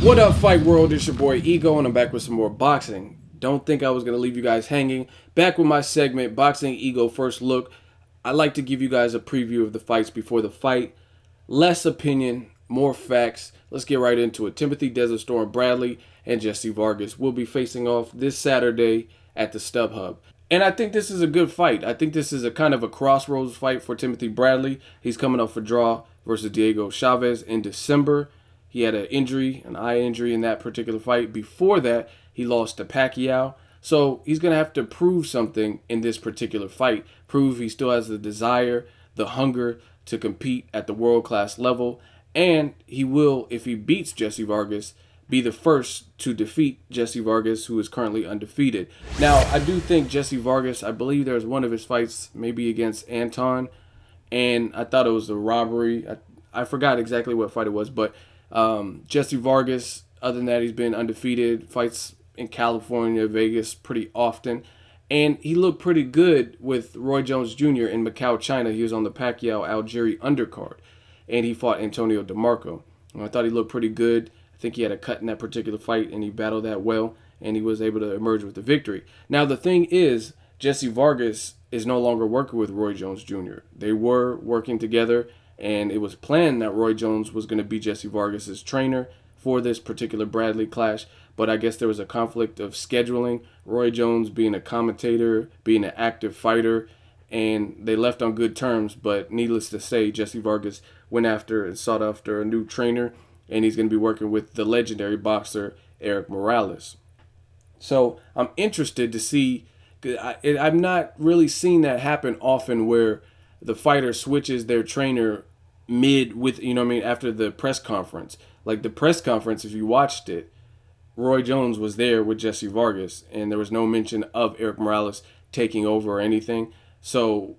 What up, Fight World? It's your boy Ego, and I'm back with some more boxing. Don't think I was going to leave you guys hanging. Back with my segment, Boxingego First Look. I like to give you guys a preview of the fights before the fight. Less opinion, more facts. Let's get right into it. Timothy Desert Storm Bradley and Jessie Vargas will be facing off this Saturday at the StubHub. And I think this is a good fight. I think this is a kind of a crossroads fight for Timothy Bradley. He's coming off a draw versus Diego Chavez in December. He had an eye injury in that particular fight. Before that, he lost to Pacquiao. So he's going to have to prove something in this particular fight. Prove he still has the desire, the hunger to compete at the world-class level. And he will, if he beats Jessie Vargas, be the first to defeat Jessie Vargas, who is currently undefeated. Now, I do think Jessie Vargas, I believe there was one of his fights maybe against Anton, and I thought it was a robbery. I forgot exactly what fight it was, but Jessie Vargas, other than that, he's been undefeated, fights in California, Vegas pretty often, and he looked pretty good with Roy Jones Jr. in Macau, China. He was on the Pacquiao-Algieri undercard, and he fought Antonio DeMarco. And I thought he looked pretty good. I think he had a cut in that particular fight, and he battled that well, and he was able to emerge with the victory. Now, the thing is, Jessie Vargas is no longer working with Roy Jones Jr. They were working together, and it was planned that Roy Jones was going to be Jessie Vargas's trainer for this particular Bradley clash, but I guess there was a conflict of scheduling, Roy Jones being a commentator, being an active fighter, and they left on good terms. But needless to say, Jessie Vargas went after and sought after a new trainer, and he's going to be working with the legendary boxer Erik Morales. So I'm interested to see. I've not really seen that happen often, where the fighter switches their trainer mid with, after the press conference. Like the press conference, if you watched it, Roy Jones was there with Jessie Vargas, and there was no mention of Erik Morales taking over or anything. So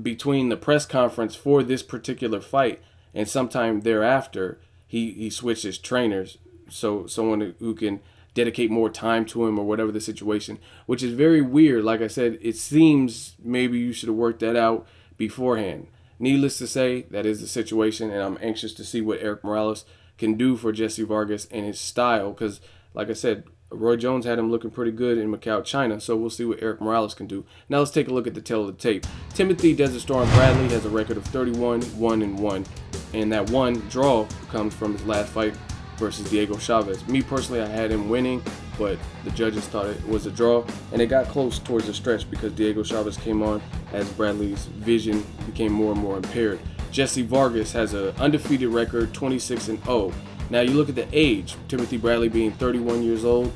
between the press conference for this particular fight and sometime thereafter, he switched his trainers, so someone who can dedicate more time to him or whatever the situation, which is very weird. Like I said, it seems maybe you should have worked that out beforehand. Needless to say, that is the situation, and I'm anxious to see what Erik Morales can do for Jessie Vargas and his style, because like I said, Roy Jones had him looking pretty good in Macau, China, so we'll see what Erik Morales can do. Now let's take a look at the tail of the tape. Timothy Desert Storm Bradley has a record of 31-1-1, and that one draw comes from his last fight versus Diego Chavez. Me personally, I had him winning, but the judges thought it was a draw, and it got close towards the stretch because Diego Chavez came on as Bradley's vision became more and more impaired. Jessie Vargas has an undefeated record, 26-0. Now you look at the age, Timothy Bradley being 31 years old,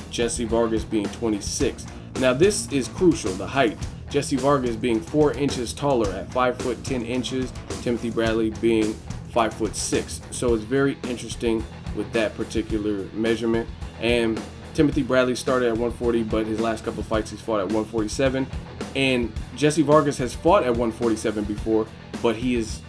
Jessie Vargas being 26. Now this is crucial, the height. Jessie Vargas being 4 inches taller at 5 foot 10 inches, Timothy Bradley being 5 foot 6. So it's very interesting with that particular measurement. And Timothy Bradley started at 140, but his last couple of fights he's fought at 147. And Jessie Vargas has fought at 147 before, but he has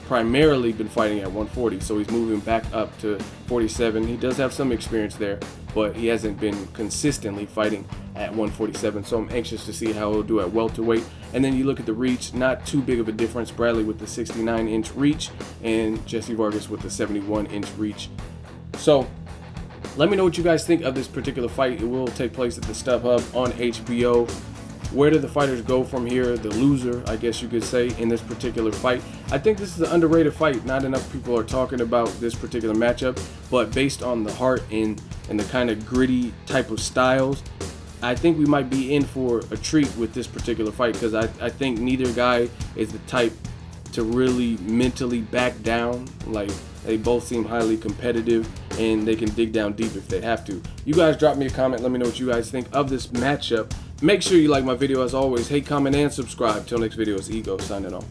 primarily been fighting at 140, so he's moving back up to 47. He does have some experience there, but he hasn't been consistently fighting at 147, so I'm anxious to see how he'll do at welterweight. And then you look at the reach, not too big of a difference. Bradley with the 69-inch reach and Jessie Vargas with the 71-inch reach. So let me know what you guys think of this particular fight. It will take place at the StubHub on HBO. Where do the fighters go from here? The loser, I guess you could say, in this particular fight. I think this is an underrated fight. Not enough people are talking about this particular matchup, but based on the heart and the kind of gritty type of styles, I think we might be in for a treat with this particular fight, because I think neither guy is the type to really mentally back down. Like, they both seem highly competitive, and they can dig down deep if they have to. You guys drop me a comment. Let me know what you guys think of this matchup. Make sure you like my video as always. Hate, comment, and subscribe. Till next video, it's Ego signing off.